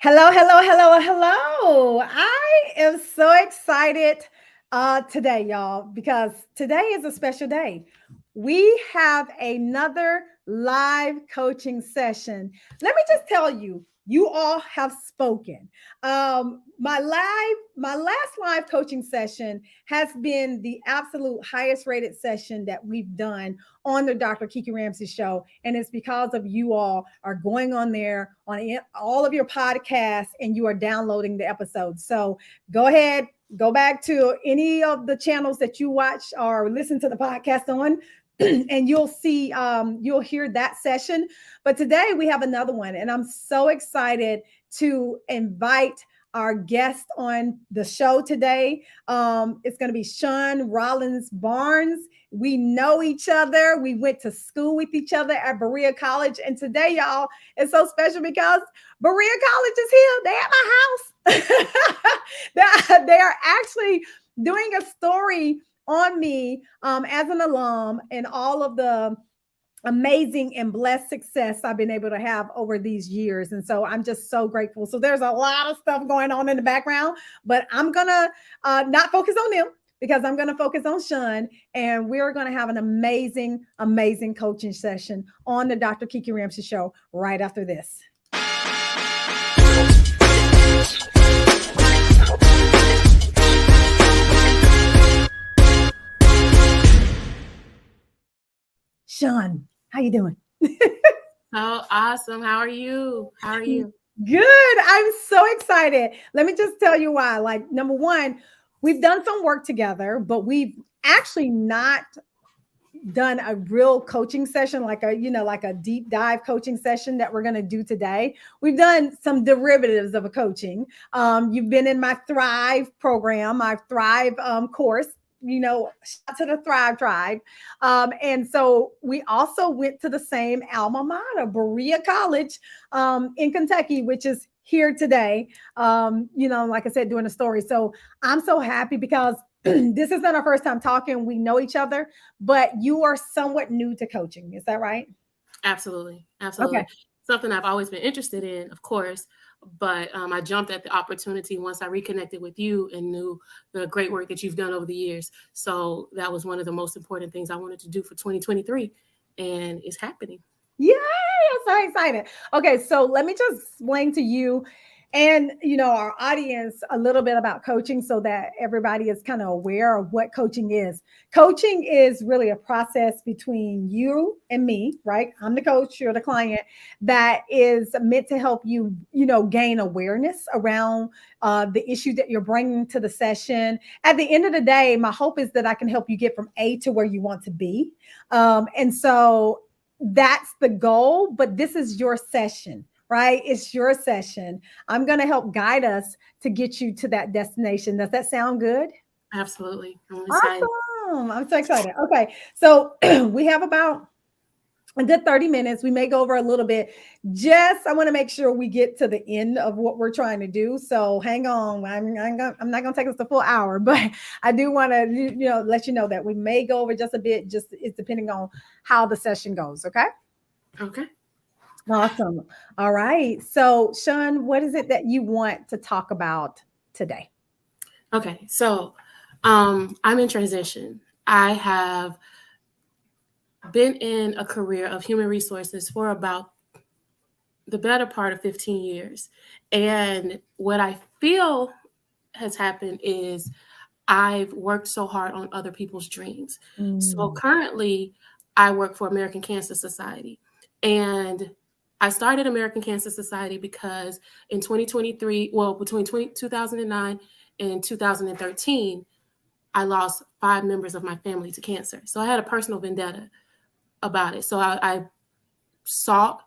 Hello, hello, hello, hello. I am so excited today, y'all, because today is a special day. We have another live coaching session. Let me just tell you, you all have spoken. My last live coaching session has been the absolute highest rated session that we've done on the Dr. Kiki Ramsey show. And it's because of you all are going on there on all of your podcasts and you are downloading the episodes. So go ahead, go back to any of the channels that you watch or listen to the podcast on. And you'll hear that session. But today we have another one, and I'm so excited to invite our guest on the show today. It's going to be Sean Rollins Barnes. We know each other. We went to school with each other at Berea College. And today, y'all, it's so special because Berea College is here. They're at my house. they are actually doing a story on me as an alum and all of the amazing and blessed success I've been able to have over these years. And so I'm just so grateful. So there's a lot of stuff going on in the background, but I'm going to not focus on them because I'm going to focus on Sean, and we're going to have an amazing, amazing coaching session on the Dr. Kiki Ramsey show right after this. Sean, how you doing? Oh, awesome. How are you? How are you? Good. I'm so excited. Let me just tell you why. Like, number one, we've done some work together, but we've actually not done a real coaching session, like a deep dive coaching session that we're going to do today. We've done some derivatives of a coaching. You've been in my Thrive program, my Thrive course, shout to the Thrive Tribe. And so we also went to the same alma mater, Berea College in Kentucky, which is here today. Like I said, doing a story. So I'm so happy because this is not our first time talking. We know each other, but you are somewhat new to coaching. Is that right? Absolutely. Absolutely. Okay. Something I've always been interested in, of course, but I jumped at the opportunity once I reconnected with you and knew the great work that you've done over the years. So that was one of the most important things I wanted to do for 2023, and it's happening. Yay! I'm so excited. Okay, so let me just explain to you and our audience a little bit about coaching so that everybody is kind of aware of what coaching is. Coaching is really a process between you and me, right? I'm the coach, you're the client, that is meant to help you, gain awareness around the issue that you're bringing to the session. At the end of the day, my hope is that I can help you get from A to where you want to be. And so that's the goal, but this is your session, right? It's your session. I'm going to help guide us to get you to that destination. Does that sound good? Absolutely. I'm excited. Awesome. I'm so excited. Okay. So we have about a good 30 minutes. We may go over a little bit. I want to make sure we get to the end of what we're trying to do. So hang on. I'm not going to take us the full hour, but I do want to, let you know that we may go over just a bit. Just it's depending on how the session goes. Okay. Okay. Awesome. All right. So Sean, what is it that you want to talk about today? Okay. So I'm in transition. I have been in a career of human resources for about the better part of 15 years. And what I feel has happened is I've worked so hard on other people's dreams. So currently, I work for American Cancer Society. And I started American Cancer Society because in 2023, between 2009 and 2013, I lost 5 members of my family to cancer. So I had a personal vendetta about it. So I sought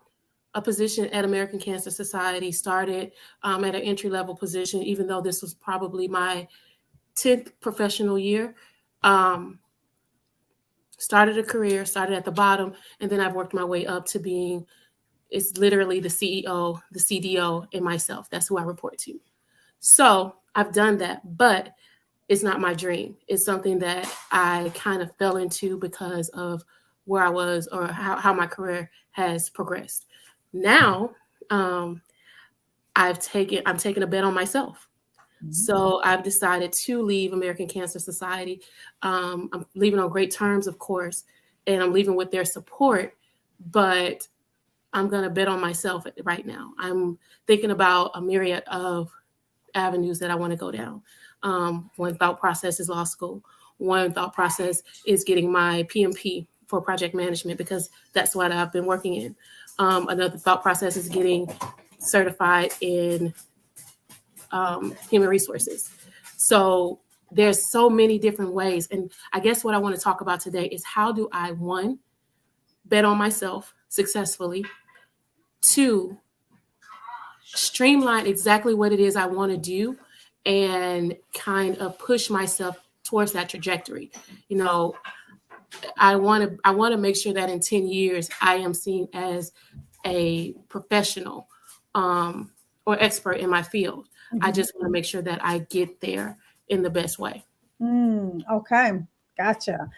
a position at American Cancer Society, started at an entry-level position, even though this was probably my 10th professional year. Started a career, started at the bottom, and then I've worked my way up to being, it's literally the CEO, the CDO, and myself. That's who I report to. So I've done that, but it's not my dream. It's something that I kind of fell into because of where I was or how my career has progressed. Now, I I'm taking a bet on myself. So I've decided to leave American Cancer Society. I'm leaving on great terms, of course, and I'm leaving with their support, but I'm going to bet on myself right now. I'm thinking about a myriad of avenues that I want to go down. One thought process is law school. One thought process is getting my PMP for project management, because that's what I've been working in. Another thought process is getting certified in human resources. So there's so many different ways. And I guess what I want to talk about today is, how do I, one, bet on myself successfully, two, streamline exactly what it is I want to do and kind of push myself towards that trajectory. You know, I want to make sure that in 10 years I am seen as a professional or expert in my field. I just want to make sure that I get there in the best way. Okay, gotcha.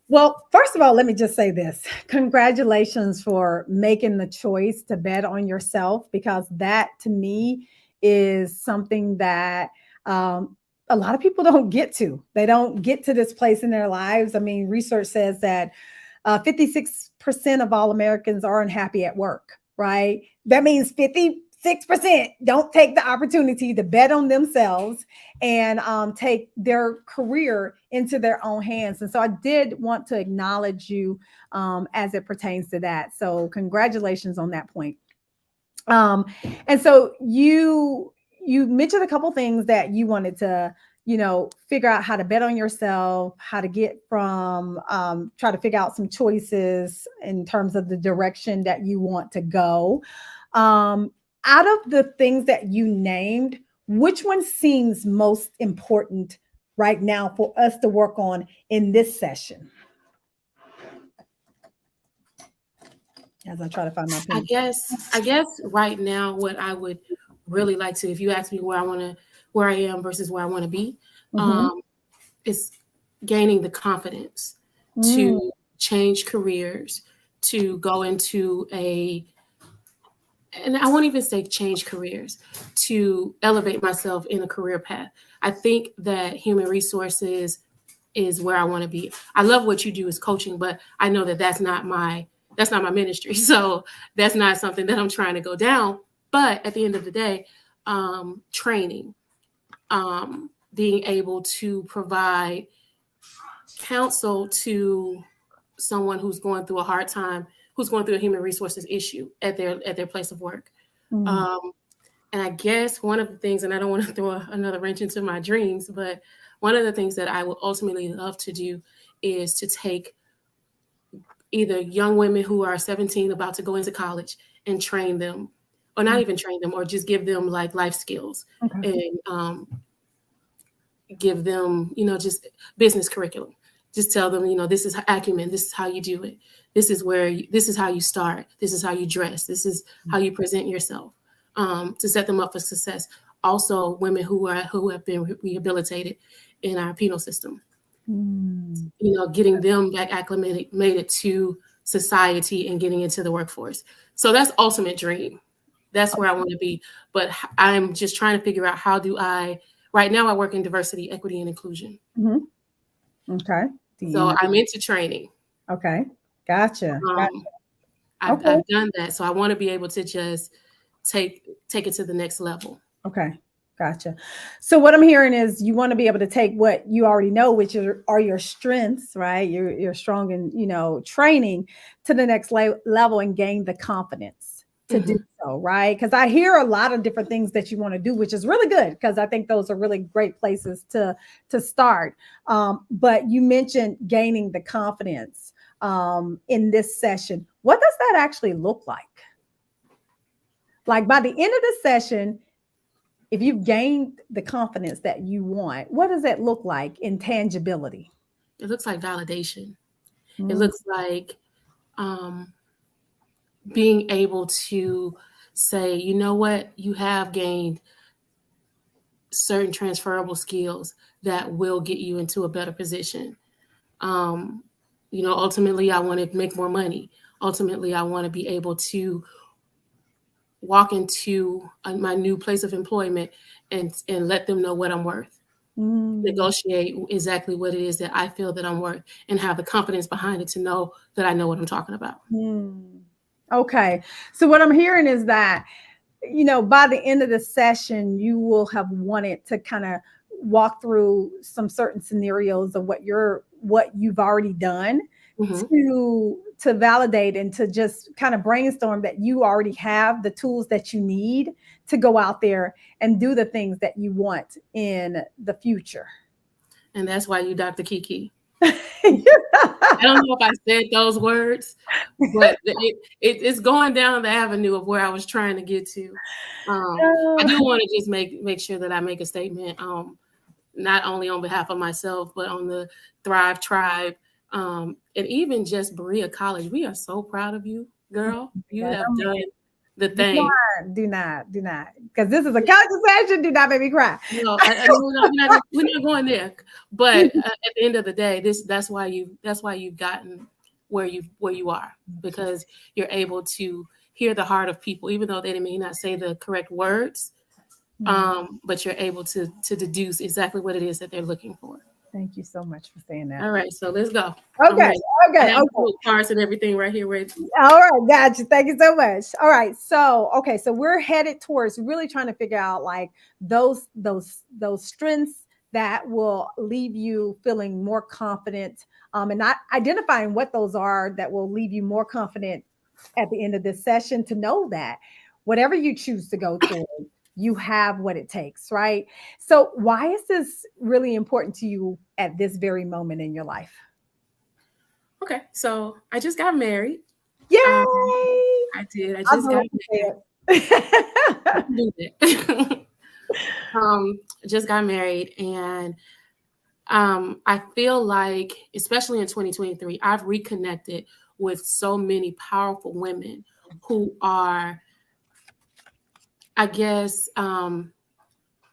Well, first of all, let me just say this. Congratulations for making the choice to bet on yourself, because that to me is something that a lot of people don't get to. They don't get to this place in their lives. I mean, research says that 56% of all Americans are unhappy at work, right? That means 56% don't take the opportunity to bet on themselves and take their career into their own hands. And so I did want to acknowledge you as it pertains to that. So congratulations on that point. And so you mentioned a couple things that you wanted to, figure out how to bet on yourself, how to get from, try to figure out some choices in terms of the direction that you want to go. Out of the things that you named, which one seems most important right now for us to work on in this session? As I try to find my pen. I guess right now, what I would really like to, if you ask me where I am versus where I want to be, is gaining the confidence to change careers, to go into and I won't even say change careers, to elevate myself in a career path. I think that human resources is where I want to be. I love what you do as coaching, but I know that that's not my ministry. So that's not something that I'm trying to go down. But at the end of the day, training, being able to provide counsel to someone who's going through a hard time, who's going through a human resources issue at their place of work. And I guess one of the things, and I don't want to throw another wrench into my dreams, but one of the things that I would ultimately love to do is to take either young women who are 17 about to go into college and train them, or not even train them, or just give them like life skills and give them, just business curriculum. Just tell them, this is acumen. This is how you do it. This is how you start. This is how you dress. This is how you present yourself, to set them up for success. Also, women who have been rehabilitated in our penal system, getting them back acclimated to society and getting into the workforce. So that's ultimate dream. That's where I want to be. But I'm just trying to figure out, how do I, right now I work in diversity, equity, and inclusion. Okay. So I'm into training. Okay. Gotcha. I've done that. So I want to be able to just take it to the next level. Okay. Gotcha. So what I'm hearing is you want to be able to take what you already know, which are your strengths, right? You're strong in, training to the next level and gain the confidence to do so, right? Because I hear a lot of different things that you want to do, which is really good, because I think those are really great places to start. But you mentioned gaining the confidence in this session. What does that actually look like? Like by the end of the session, if you've gained the confidence that you want, what does that look like in tangibility? It looks like validation. It looks like being able to say, you know what, you have gained certain transferable skills that will get you into a better position. Ultimately, I want to make more money. Ultimately, I want to be able to walk into my new place of employment and let them know what I'm worth. Negotiate exactly what it is that I feel that I'm worth and have the confidence behind it to know that I know what I'm talking about. Okay. So what I'm hearing is that, by the end of the session, you will have wanted to kind of walk through some certain scenarios of what you've already done to validate and to just kind of brainstorm that you already have the tools that you need to go out there and do the things that you want in the future. And that's why you Dr. Kiki. I don't know if I said those words, but it's going down the avenue of where I was trying to get to. I do want to just make sure that I make a statement, not only on behalf of myself, but on the Thrive Tribe, and even just Berea College. We are so proud of you, girl. You have done the thing. Do not, because this is a coaching session. Do not make me cry. No, we're not going there. But at the end of the day, that's why you've gotten where you are, because you're able to hear the heart of people, even though they may not say the correct words, but you're able to deduce exactly what it is that they're looking for. Thank you so much for saying that. All right, so let's go. Okay. I have cards and everything right here, ready. All right, gotcha. Thank you so much. All right, so we're headed towards really trying to figure out like those strengths that will leave you feeling more confident, and not identifying what those are that will leave you more confident at the end of this session, to know that whatever you choose to go toward, you have what it takes, right? So why is this really important to you at this very moment in your life? Okay, so I just got married. Yay! I did. I just got married. Just got married, and I feel like, especially in 2023, I've reconnected with so many powerful women who are, I guess,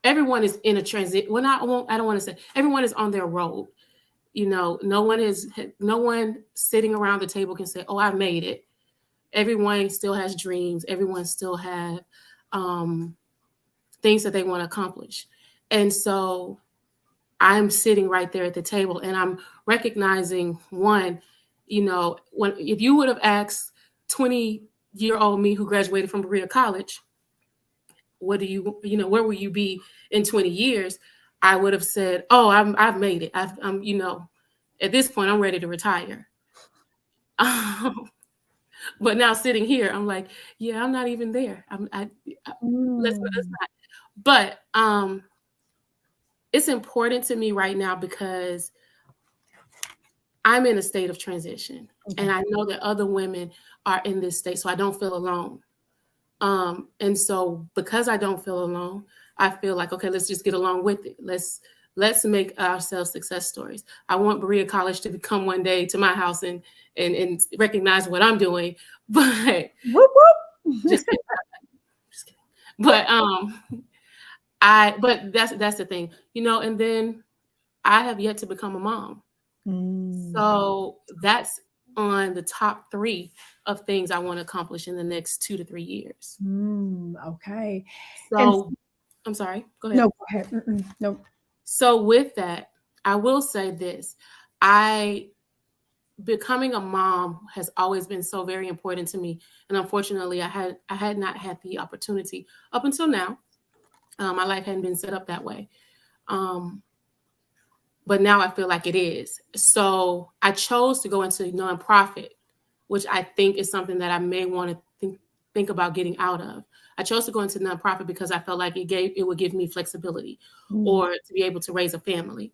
everyone is in a transit. Well, I don't want to say everyone is on their road. No one sitting around the table can say, "Oh, I made it." Everyone still has dreams. Everyone still have things that they want to accomplish. And so I'm sitting right there at the table, and I'm recognizing, one, if you would have asked 20-year-old me who graduated from Berea College, where will you be in 20 years? I would have said, "Oh, I've made it. I'm at this point, I'm ready to retire." But now sitting here, I'm like, yeah, I'm not even there. Let's not. But it's important to me right now because I'm in a state of transition, and I know that other women are in this state, so I don't feel alone. And so because I don't feel alone, I feel like, okay, let's just get along with it. Let's make ourselves success stories. I want Berea College to come one day to my house and recognize what I'm doing, but whoop, whoop. Just kidding. But but that's the thing, and then I have yet to become a mom. So that's on the top 3 of things I want to accomplish in the next 2 to 3 years. Okay. So I'm sorry. Go ahead. No, go ahead. No. So with that, I will say this. Becoming a mom has always been so very important to me. And unfortunately, I had not had the opportunity up until now. My life hadn't been set up that way. But now I feel like it is. So I chose to go into nonprofit, which I think is something that I may want to think about getting out of. I chose to go into nonprofit because I felt like it would give me flexibility or to be able to raise a family.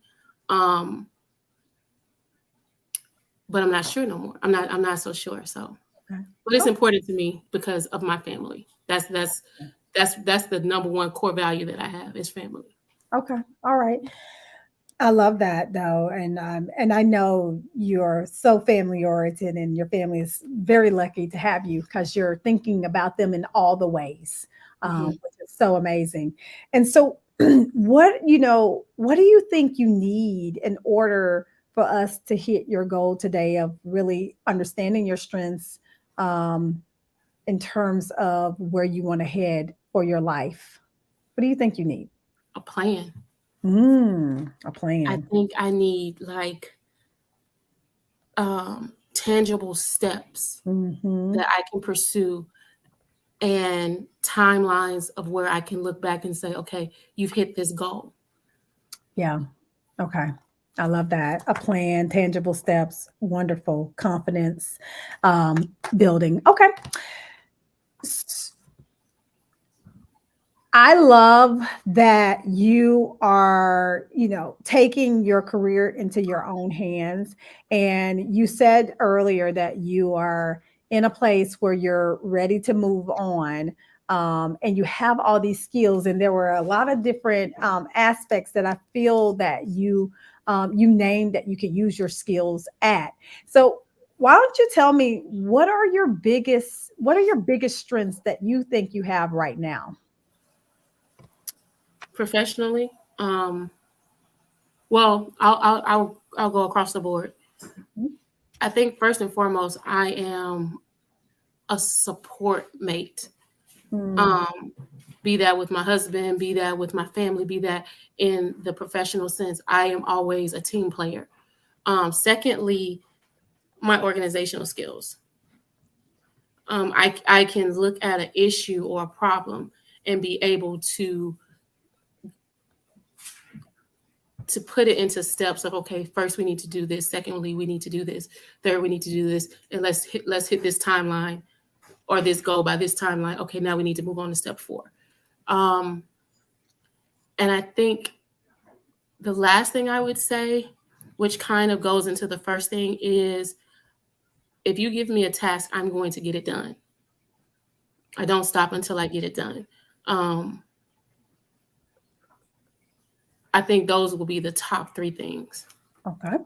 But I'm not sure no more. I'm not so sure. So, but it's important to me because of my family. That's the number one core value that I have is family. Okay. All right. I love that though. And I know you're so family oriented, and your family is very lucky to have you because you're thinking about them in all the ways, which is so amazing. And so what do you think you need in order for us to hit your goal today of really understanding your strengths, in terms of where you want to head for your life? What do you think you need? A plan. A I plan. think I need like tangible steps Mm-hmm. that I can pursue and timelines of where I can look back and say, okay, you've hit this goal. Yeah. Okay. I love that. A plan, tangible steps, wonderful confidence building. Okay. I love that you are, taking your career into your own hands. And you said earlier that you are in a place where you're ready to move on. And you have all these skills, and there were a lot of different aspects that I feel that you named that you can use your skills at. So, why don't you tell me what are your biggest strengths that you think you have right now? Professionally, well, I'll go across the board. I think first and foremost, I am a support mate. Mm, Um, be that with my husband, be that with my family, be that in the professional sense. I am always a team player. Secondly, my organizational skills. I can look at an issue or a problem and be able to put it into steps of, okay, first we need to do this, secondly we need to do this, third we need to do this, and let's hit this timeline or this goal by this timeline. Okay, now we need to move on to step 4. um, and I think the last thing I would say, which kind of goes into the first thing, is if you give me a task, I'm going to get it done. I don't stop until I get it done. um, I think those will be the top 3 things. okay.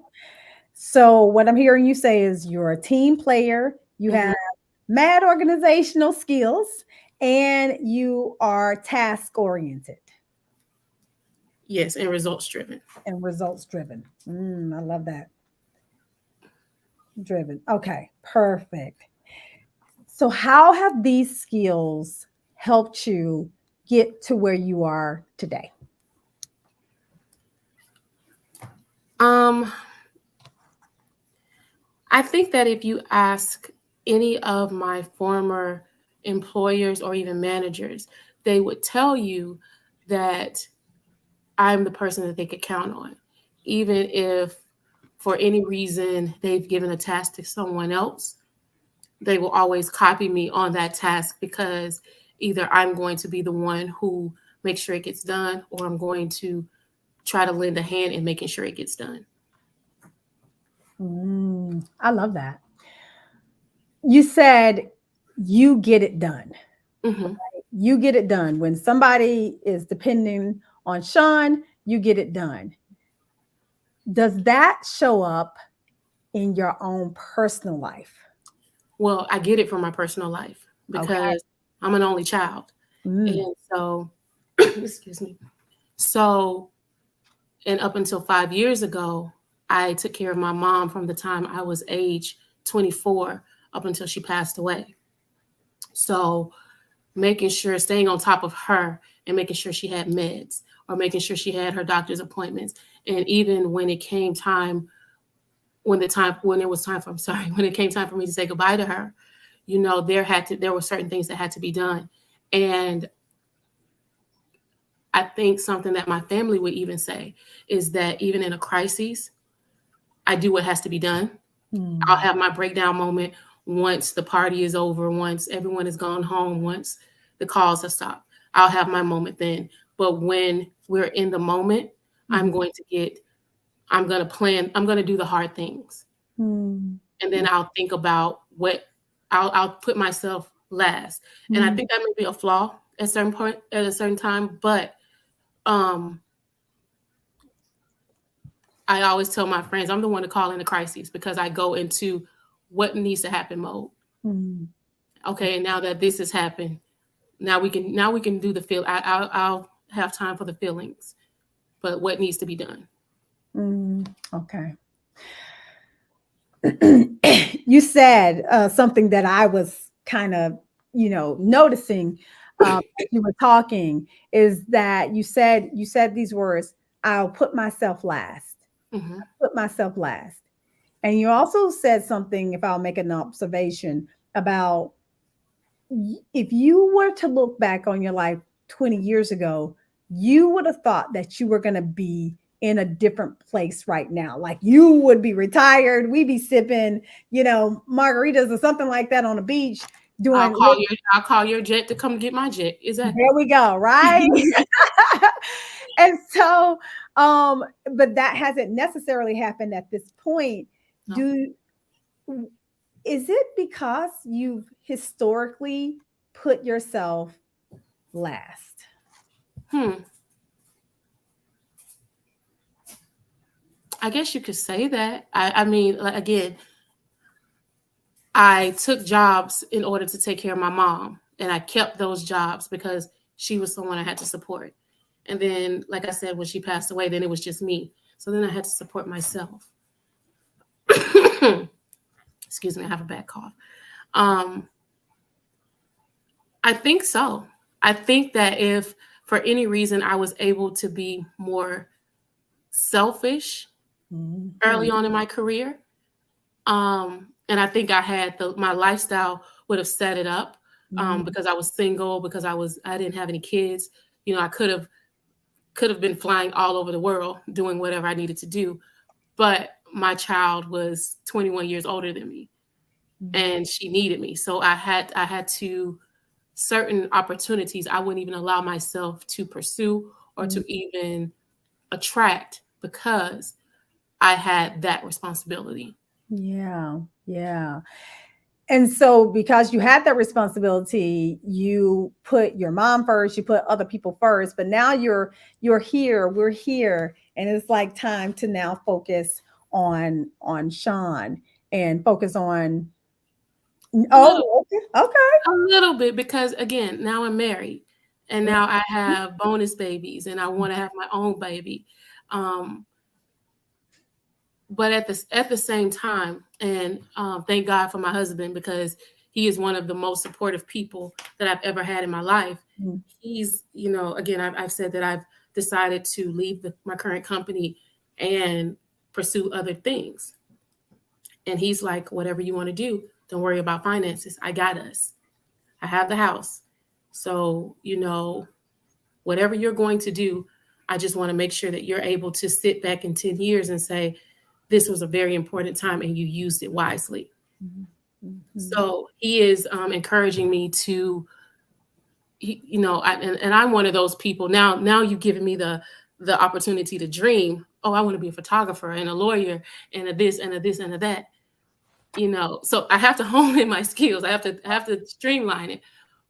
So what I'm hearing you say is you're a team player, you Mhm. have mad organizational skills, and you are task oriented Yes, and results driven. and results driven. I love that. Driven. Okay, perfect. So how have these skills helped you get to where you are today? um, I think that if you ask any of my former employers or even managers, they would tell you that I'm the person that they could count on. Even if for any reason they've given a task to someone else, they will always copy me on that task because either I'm going to be the one who makes sure it gets done or I'm going to try to lend a hand in making sure it gets done. I love that. You said you get it done. Hmm. You get it done. When somebody is depending on Sean, you get it done. Does that show up in your own personal life? Well, I get it from my personal life Okay. because I'm an only child. Mm, And so, excuse me. So, and up until 5 years ago, I took care of my mom from the time I was age 24 up until she passed away. So, making sure, staying on top of her and making sure she had meds or making sure she had her doctor's appointments. And even when it came time, when it was time for, I'm sorry, when it came time for me to say goodbye to her, there were certain things that had to be done. And I think something that my family would even say is that even in a crisis, I do what has to be done. I'll mm, have my breakdown moment once the party is over, once everyone has gone home, once the calls have stopped. I'll have my moment then. But when we're in the moment, I'm mhm, going to get, I'm going to plan, I'm going to do the hard things. mm, And then I'll think about I'll put myself last. And I mm. think that may be a flaw at a certain time, but um I always tell my friends I'm the one to call in a crisis because I go into what needs to happen mode. Mm, Okay, and now that this has happened, now we can do the feel. I'll have time for the feelings, but what needs to be done? okay. You said something that I was kind of noticing as you were talking is that you said these words, I'll put myself last. Mm-hmm. Put myself last. And you also said something, if I'll make an observation about if you were to look back on your life 20 years ago, you would have thought that you were going to be in a different place right now. Like you would be retired, we'd be sipping, margaritas or something like that on the beach doing. I'll call your jet to come get my jet. Exactly. There we go, right? And so, but that hasn't necessarily happened at this point. No. Do Is it because you've historically put yourself last? I guess you could say that. I mean, like, again, I took jobs in order to take care of my mom, and I kept those jobs because she was someone I had to support. And then, like I said, when she passed away, then it was just me. So then I had to support myself. Excuse me, I have a bad cough. I think so. I think that if for any reason I was able to be more selfish early on in my career, and I think I had my lifestyle would have set it up because I was single, because I didn't have any kids. I could have been flying all over the world doing whatever I needed to do, but my child was 21 years older than me, and she needed me. So I had to certain opportunities I wouldn't even allow myself to pursue or to even attract because I had that responsibility. Yeah. And so because you had that responsibility, you put your mom first, you put other people first, but now we're here, and it's like time to now focus on Sean and focus on. Okay. A little bit, because again, now I'm married and now I have bonus babies and I want to have my own baby. But at the same time, and thank God for my husband, because he is one of the most supportive people that I've ever had in my life. He's, again, I've said that I've decided to leave my current company and pursue other things. And he's like, whatever you want to do, don't worry about finances. I got us. I have the house. So, whatever you're going to do, I just want to make sure that you're able to sit back in 10 years and say, this was a very important time and you used it wisely. So he is encouraging me to, and I'm one of those people. Now you've given me the opportunity to dream. Oh, I want to be a photographer and a lawyer and a this and a this and a that. So I have to hone in my skills. I have to streamline it.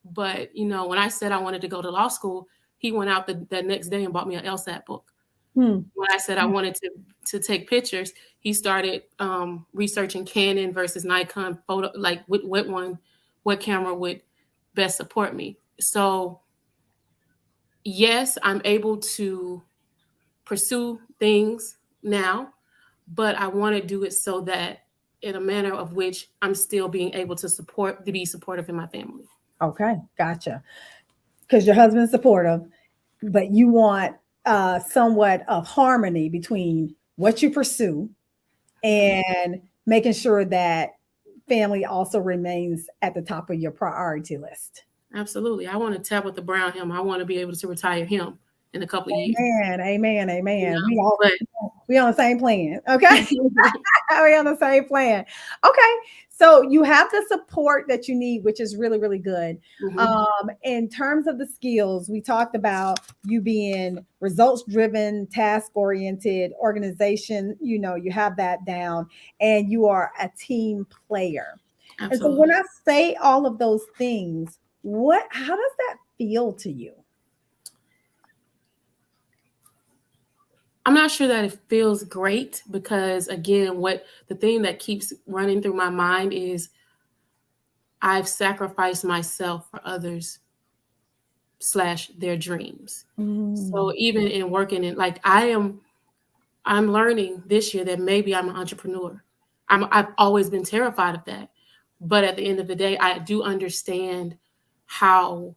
But, when I said I wanted to go to law school, he went out the next day and bought me an LSAT book. When I said I wanted to take pictures, he started researching Canon versus Nikon photo, like what camera would best support me. So yes, I'm able to pursue things now, but I want to do it so that in a manner of which I'm still being able to be supportive in my family. Okay, gotcha. Because your husband's supportive, but you want somewhat of harmony between what you pursue and making sure that family also remains at the top of your priority list. Absolutely. I want to Tabitha Brown him. I want to be able to retire him in a couple of years. Amen. We on the same plan. Okay. We on the same plan. Okay. So you have the support that you need, which is really, really good. In terms of the skills, we talked about you being results driven, task oriented organization. You have that down, and you are a team player. Absolutely. And so when I say all of those things, how does that feel to you? I'm not sure that it feels great because, again, the thing that keeps running through my mind is I've sacrificed myself for others / their dreams. So even in working in, like, I'm learning this year that maybe I'm an entrepreneur. I've always been terrified of that. But at the end of the day, I do understand how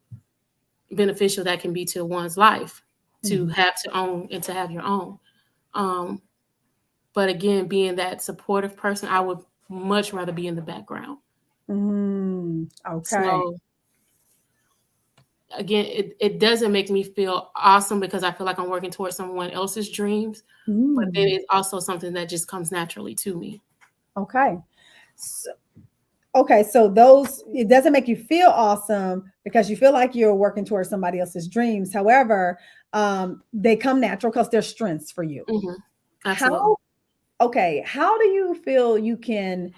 beneficial that can be to one's life to have to own and to have your own. But again, being that supportive person, I would much rather be in the background. Okay. So again, it doesn't make me feel awesome because I feel like I'm working towards someone else's dreams, but then it's also something that just comes naturally to me. Okay. So it doesn't make you feel awesome because you feel like you're working towards somebody else's dreams. However, they come natural because they're strengths for you. Absolutely. How do you feel you can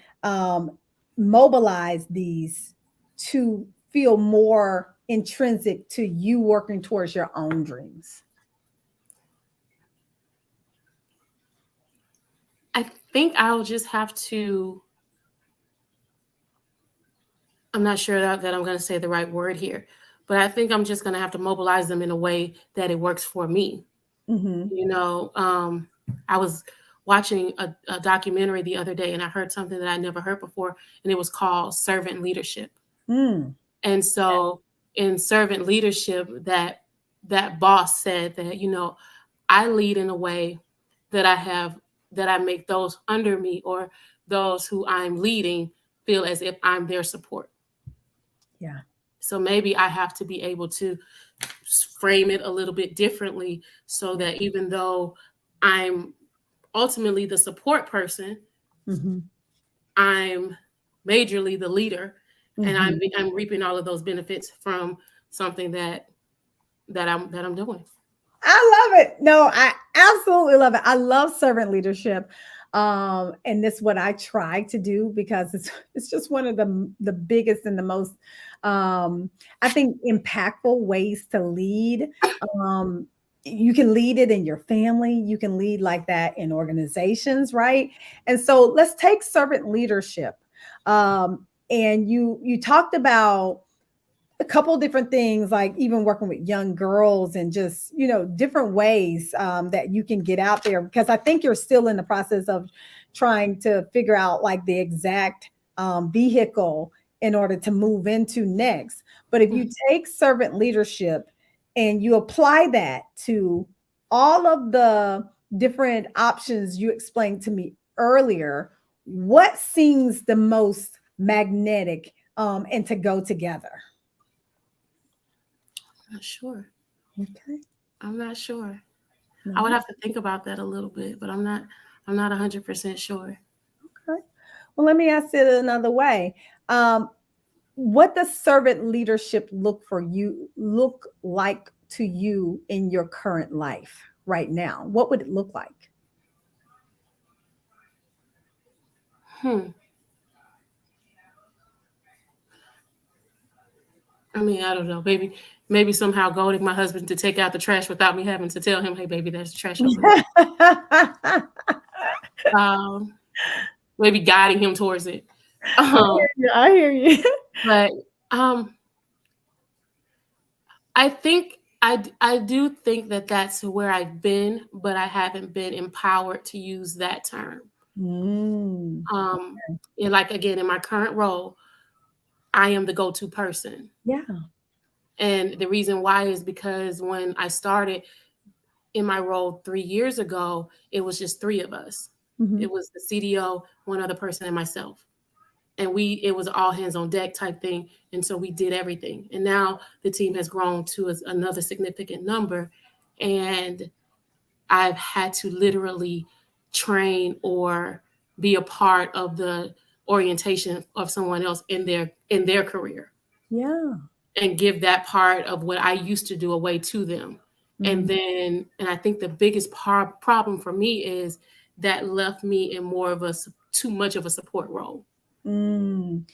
mobilize these to feel more intrinsic to you working towards your own dreams? I think I'll just have to, I'm not sure that I'm going to say the right word here, but I think I'm just going to have to mobilize them in a way that it works for me. You know, I was watching a documentary the other day and I heard something that I never heard before, and it was called servant leadership. And so in servant leadership, that boss said that, you know, I lead in a way that I make those under me or those who I'm leading feel as if I'm their support. Yeah. So maybe I have to be able to frame it a little bit differently so that even though I'm ultimately the support person, I'm majorly the leader, and I'm reaping all of those benefits from something that I'm doing. I love it. No, I absolutely love it. I love servant leadership. And that's what I try to do because it's just one of the biggest and the most I think impactful ways to lead. You can lead it in your family, you can lead like that in organizations, right? And so let's take servant leadership. And you talked about a couple different things, like even working with young girls and just different ways that you can get out there, because I think you're still in the process of trying to figure out like the exact vehicle in order to move into next. But if you take servant leadership and you apply that to all of the different options you explained to me earlier, what seems the most magnetic and to go together? Not sure. Okay. I'm not sure. I would have to think about that a little bit, but I'm not 100% sure. Okay. Well, let me ask it another way. What does servant leadership look like to you in your current life right now? What would it look like? I mean, I don't know. Maybe somehow goading my husband to take out the trash without me having to tell him, "Hey, baby, there's the trash over there." Maybe guiding him towards it. I hear you. But I think I do think that that's where I've been, but I haven't been empowered to use that term. And like again, in my current role, I am the go-to person. Yeah. And the reason why is because when I started in my role 3 years ago, it was just 3 of us. It was the CDO, one other person, and myself. And it was all hands on deck type thing. And so we did everything. And now the team has grown to another significant number. And I've had to literally train or be a part of the orientation of someone else in their career. Yeah. And give that part of what I used to do away to them. And I think the biggest problem for me is that left me in more of too much of a support role. So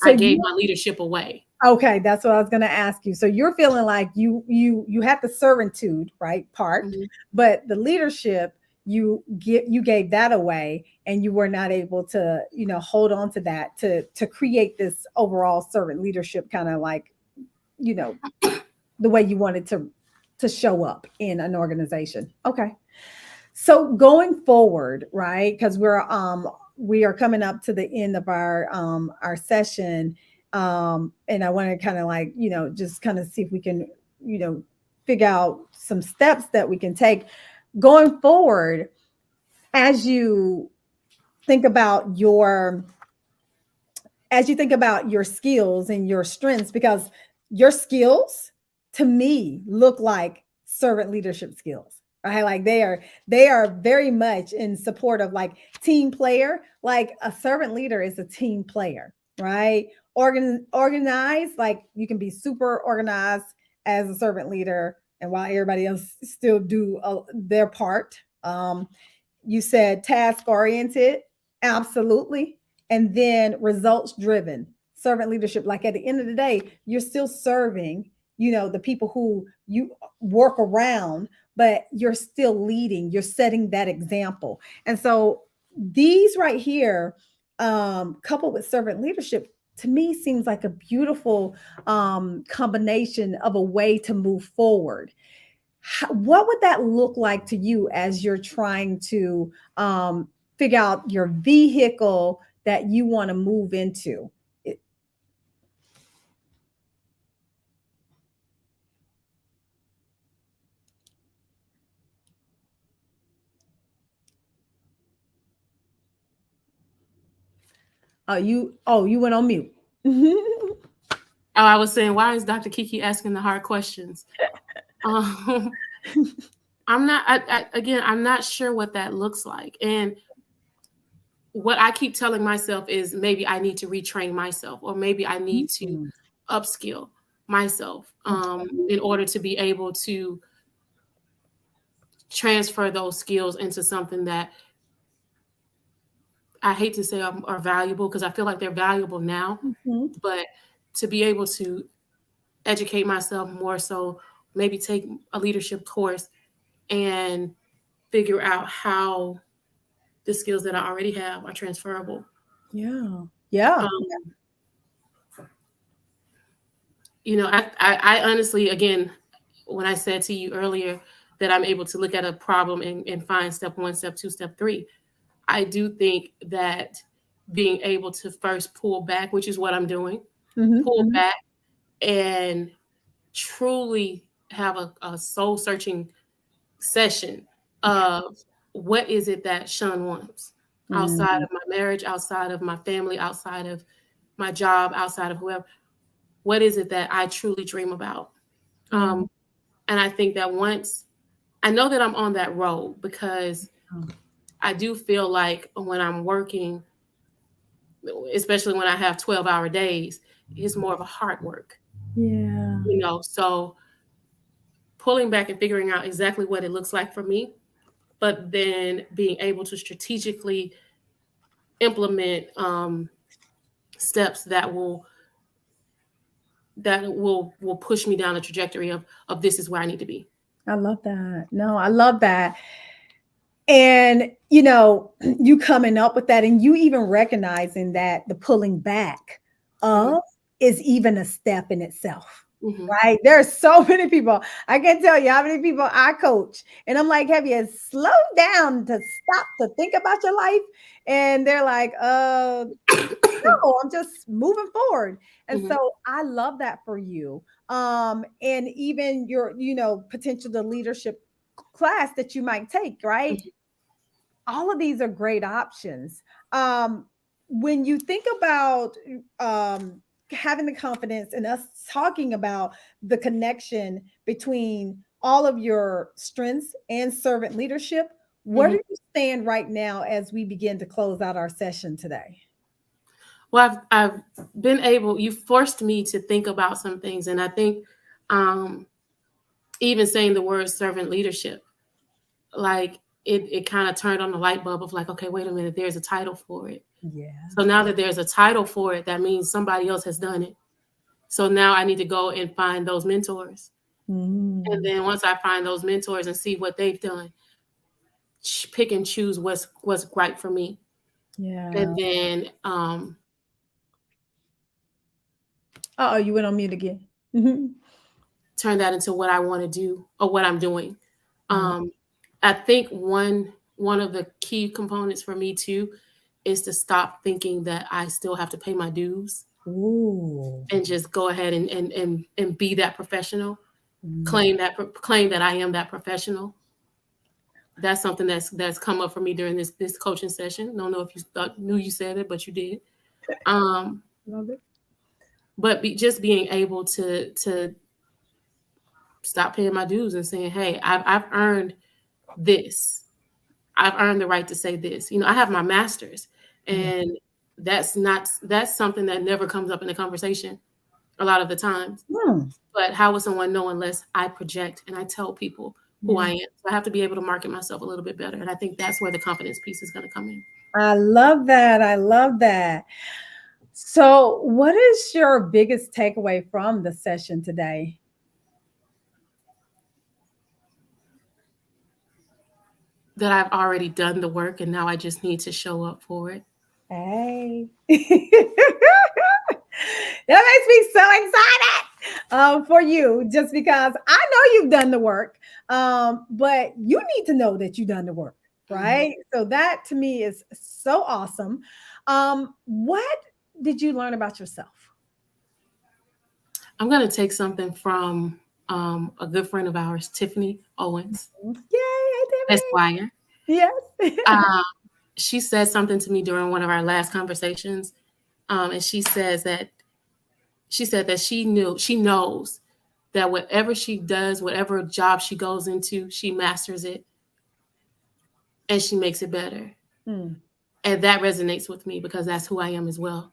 I gave my leadership away. Okay, that's what I was going to ask you. So you're feeling like you had the servitude, right, part, but the leadership you gave that away, and you were not able to hold on to that to create this overall servant leadership, kind of like the way you wanted to show up in an organization. Okay. So going forward, right? Because we are coming up to the end of our session. And I want to kind of like, just kind of see if we can, figure out some steps that we can take going forward as you think about your skills and your strengths, because your skills to me look like servant leadership skills, right? Like they are very much in support of like team player. Like a servant leader is a team player, right? Organized, like you can be super organized as a servant leader, and while everybody else still do their part. You said task oriented, absolutely. And then results driven, servant leadership. Like at the end of the day, you're still serving, the people who you work around, but you're still leading, you're setting that example. And so these right here, coupled with servant leadership, to me seems like a beautiful combination of a way to move forward. What would that look like to you as you're trying to figure out your vehicle that you want to move into? You went on mute. Oh, I was saying, why is Dr. Kiki asking the hard questions? I'm not sure what that looks like. And what I keep telling myself is maybe I need to retrain myself, or maybe I need to upskill myself in order to be able to transfer those skills into something that I hate to say are valuable, because I feel like they're valuable now, but to be able to educate myself more, so maybe take a leadership course and figure out how the skills that I already have are transferable. Yeah. I honestly, again, when I said to you earlier that I'm able to look at a problem and find step 1, step 2, step 3, I do think that being able to first pull back, which is what I'm doing, pull back and truly have a soul searching session of what is it that Sean wants outside of my marriage, outside of my family, outside of my job, outside of whoever. What is it that I truly dream about? And I think that once I know that I'm on that road, because I do feel like when I'm working, especially when I have 12-hour days, it's more of a hard work. Yeah. So pulling back and figuring out exactly what it looks like for me, but then being able to strategically implement steps that will push me down a trajectory of this is where I need to be. I love that. No, I love that. And, you coming up with that, and you even recognizing that the pulling back of is even a step in itself, right? There are so many people. I can't tell you how many people I coach. And I'm like, have you slowed down to stop to think about your life? And they're like, no, I'm just moving forward. And so I love that for you. And even your, potential the leadership class that you might take, right? All of these are great options. When you think about having the confidence and us talking about the connection between all of your strengths and servant leadership, where do you stand right now as we begin to close out our session today? Well, I've been able, you forced me to think about some things. And I think even saying the word servant leadership, like it kind of turned on the light bulb of like, okay, wait a minute, there's a title for it. Yeah. So now that there's a title for it, that means somebody else has done it. So now I need to go and find those mentors. And then once I find those mentors and see what they've done, pick and choose what's right for me. Yeah. And then you went on mute again. Turn that into what I want to do or what I'm doing. I think one of the key components for me too is to stop thinking that I still have to pay my dues. Ooh. and just go ahead and be that professional, Mm. claim that I am that professional. That's something that's come up for me during this coaching session. Don't know if you knew you said it, but you did. Love it. But just being able to stop paying my dues and saying, hey, I've earned this. I've earned the right to say this. I have my master's, Yeah. and that's something that never comes up in the conversation a lot of the times. Hmm. But how would someone know unless I project and I tell people who I Yeah. am? So I have to be able to market myself a little bit better. And I think that's where the confidence piece is going to come in. I love that. I love that. So, what is your biggest takeaway from the session today? That I've already done the work and now I just need to show up for it. Hey. That makes me so excited for you, just because I know you've done the work, but you need to know that you've done the work, right? So that to me is so awesome. What did you learn about yourself? I'm going to take something from a good friend of ours, Tiffany Owens, Yay, Tiffany. Esquire. Yes. She said something to me during one of our last conversations, and she said that she knows that whatever she does, whatever job she goes into, she masters it and she makes it better. Hmm. And that resonates with me because that's who I am as well.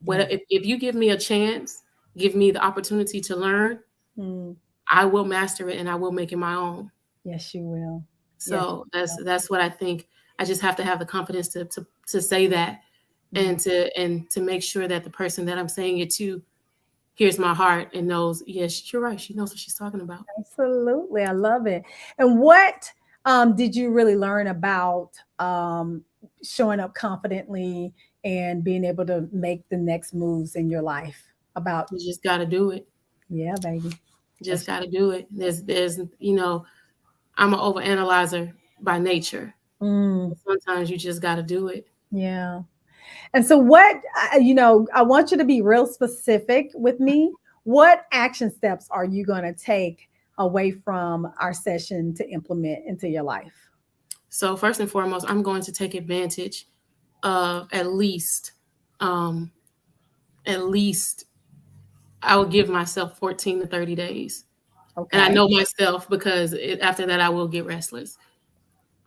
Yeah. If you give me a chance, give me the opportunity to learn, Hmm. I will master it and I will make it my own. Yes, you will. Yes. So that's what I think. I just have to have the confidence to say that, Yeah. and to make sure that the person that I'm saying it to hears my heart and knows, yes, you're right. She knows what she's talking about. Absolutely. I love it. And what did you really learn about showing up confidently and being able to make the next moves in your life? About, You just got to do it. yeah, baby. Just That's, got to do it. There's I'm an overanalyzer by nature. mm, Sometimes you just got to do it. yeah. And so, what, I want you to be real specific with me. What action steps are you going to take away from our session to implement into your life? So first and foremost, I'm going to take advantage of um, at least I will give myself 14 to 30 days. And I Okay. know myself because after that, I will get restless.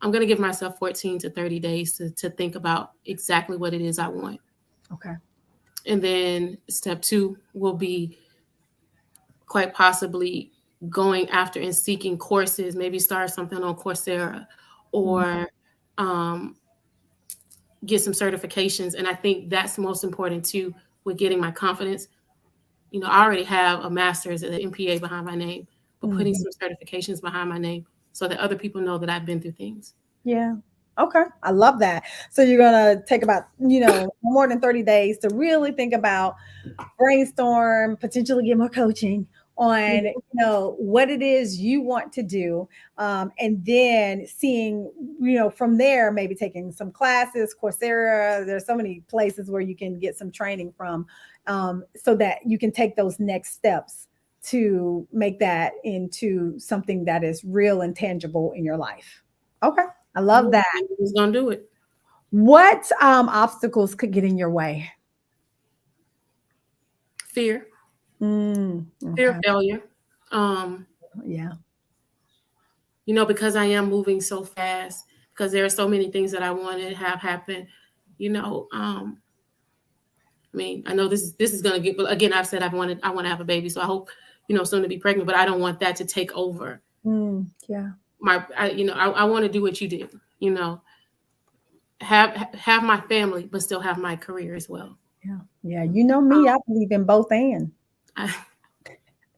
I'm going to give myself 14 to 30 days to think about exactly what it is I want. Okay. And then step 2 will be quite possibly going after and seeking courses, maybe start something on Coursera Mhm. or um, get some certifications. And I think that's most important too with getting my confidence. I already have a master's and an MPA behind my name, but putting Mhm. some certifications behind my name so that other people know that I've been through things. Yeah. Okay. I love that. So you're going to take about, more than 30 days to really think about, brainstorm, potentially get more coaching on, what it is you want to do. And then seeing, from there, maybe taking some classes, Coursera, there's so many places where you can get some training from, so that you can take those next steps to make that into something that is real and tangible in your life. Okay. I love that. Who's going to do it? What obstacles could get in your way? Fear, fear of Okay. failure. Um, Yeah. because I am moving so fast, because there are so many things that I want to have happen. I know this is going to get, but again, I've said I want to have a baby, so I hope, soon to be pregnant, but I don't want that to take over Yeah. I want to do what you did, have my family, but still have my career as well. Yeah. Yeah. You know me, I believe in both and. I,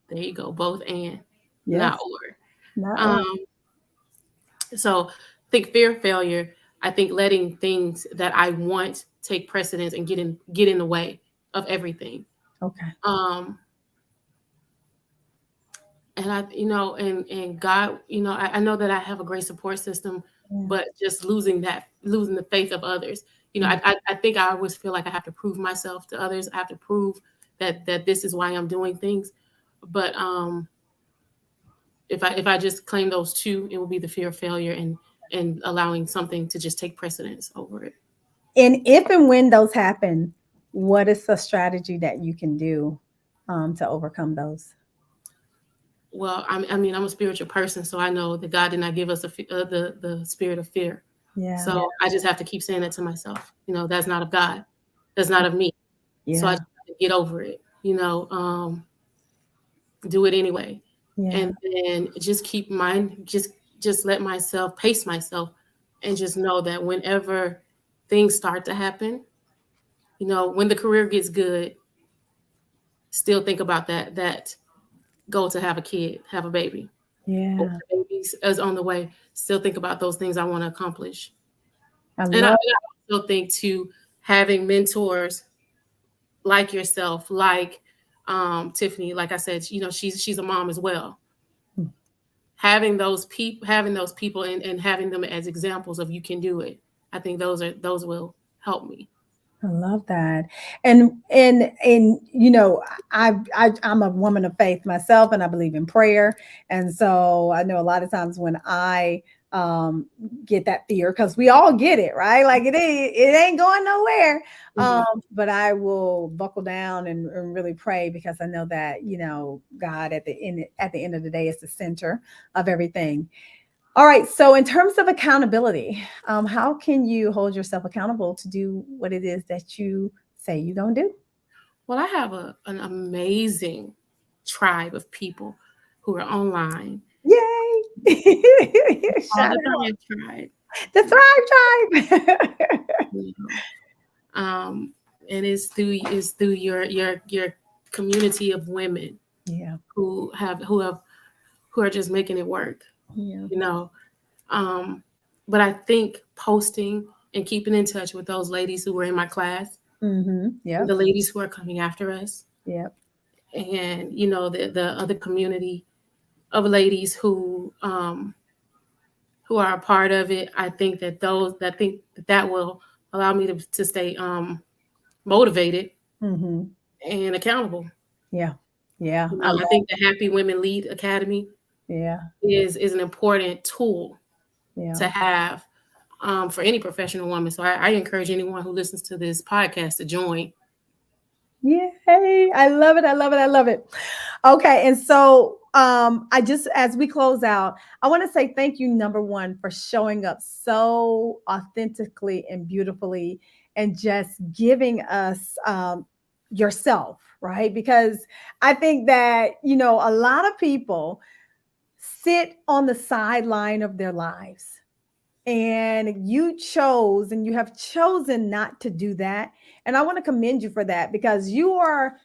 there you go, both and, not Yes. or. Not or. Um, so I think fear of failure. I think letting things that I want take precedence and get in the way of everything. Okay. Um, and and God, I know that I have a great support system, Yeah. but just losing the faith of others. You know, I think I always feel like I have to prove myself to others. I have to prove that this is why I'm doing things. But if I just claim those two, it will be the fear of failure and allowing something to just take precedence over it. And if and when those happen, what is the strategy that you can do to overcome those? Well, I mean, I'm a spiritual person, so I know that God did not give us the spirit of fear. Yeah. So I just have to keep saying that to myself. You know, that's not of God. That's not of me. So I Yeah. just have to get over it. You know, do it anyway, Yeah. and then just keep mind, just let myself pace myself, and just know that whenever things start to happen, you know, when the career gets good, still think about that goal to have a kid, have a baby, or Yeah. the baby is on the way. Still think about those things I want to accomplish, I and I love. also think to having mentors like yourself, like Tiffany. Like I said, you know, she's a mom as well. Having those people and having them as examples of you can do it. I think those will help me. I love that. And you know, I'm a woman of faith myself, and I believe in prayer. And so I know a lot of times when I um get that fear, because we all get it, right? Like it ain't going nowhere. Mm-hmm. But I will buckle down and really pray, because I know that, you know, God at the end of the day is the center of everything. All right. So, in terms of accountability, how can you hold yourself accountable to do what it is that you say you're going to do? Well, I have an amazing tribe of people who are online Yay! called Shout the out Thrive Tribe. the Thrive Tribe. You know, and it's through your community of women Yeah. who are just making it work. Yeah. You know, um, but I think posting and keeping in touch with those ladies who were in my class, Mm-hmm. the Yep. ladies who are coming after us, Yep. and you know the other community of ladies who are a part of it. I think that that will allow me to stay motivated Mm-hmm. and accountable. Yeah. Yeah. You I know, love. I think the Happy Women Lead Academy Yeah. is an important tool Yeah. to have for any professional woman. So I encourage anyone who listens to this podcast to join. Yay. I love it. I love it. I love it. Okay. And so I just, as we close out, I want to say thank you, number one, for showing up so authentically and beautifully, and just giving us yourself, right? Because I think that, you know, a lot of people sit on the sideline of their lives, and you have chosen not to do that. And I want to commend you for that, because you are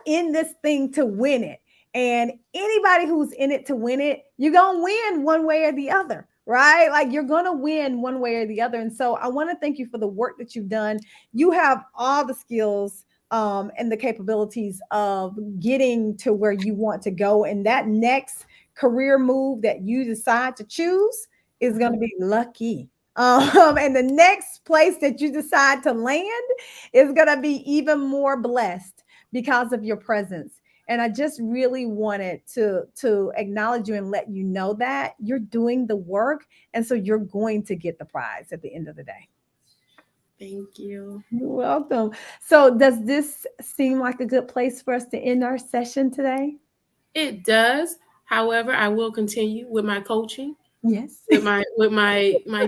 in this thing to win it. And anybody who's in it to win it, you're going to win one way or the other, right? Like you're going to win one way or the other. And so I want to thank you for the work that you've done. You have all the skills and the capabilities of getting to where you want to go, and that next career move that you decide to choose is going to be lucky. And the next place that you decide to land is going to be even more blessed because of your presence. And I just really wanted to acknowledge you and let you know that you're doing the work, and so you're going to get the prize at the end of the day. Thank you. You're welcome. So, does this seem like a good place for us to end our session today? It does. However, I will continue with my coaching, Yes. with my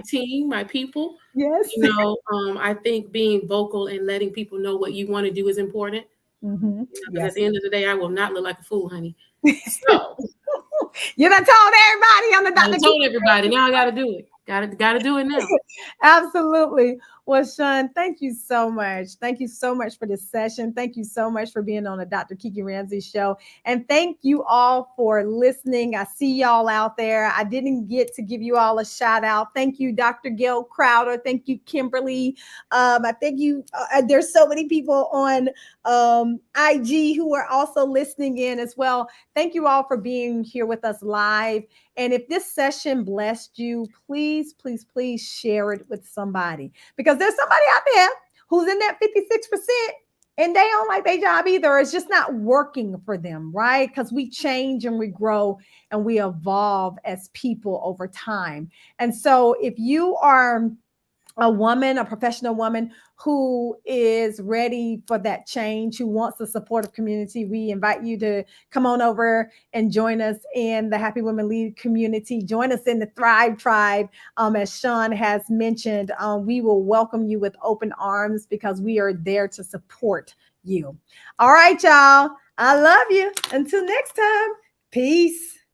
team, my people. Yes. You know, I think being vocal and letting people know what you want to do is important. Mm-hmm. Because Yes. at the end of the day, I will not look like a fool, honey. So You done told everybody on the I Dr. told everybody. Now I got to do it. Got to do it now. Absolutely. Well, Sean, thank you so much. Thank you so much for this session. Thank you so much for being on the Dr. Kiki Ramsey show. And thank you all for listening. I see y'all out there. I didn't get to give you all a shout out. Thank you, Dr. Gail Crowder. Thank you, Kimberly. I thank you. There's so many people on IG who are also listening in as well. Thank you all for being here with us live. And if this session blessed you, please, please, please share it with somebody, because because there's somebody out there who's in that 56% and they don't like their job either. It's just not working for them, right? Because we change and we grow and we evolve as people over time. And so if you are a woman, a professional woman who is ready for that change, who wants the supportive community, we invite you to come on over and join us in the Happy Women Lead community. Join us in the Thrive Tribe. As Sean has mentioned, we will welcome you with open arms because we are there to support you. All right, y'all. I love you. Until next time, peace.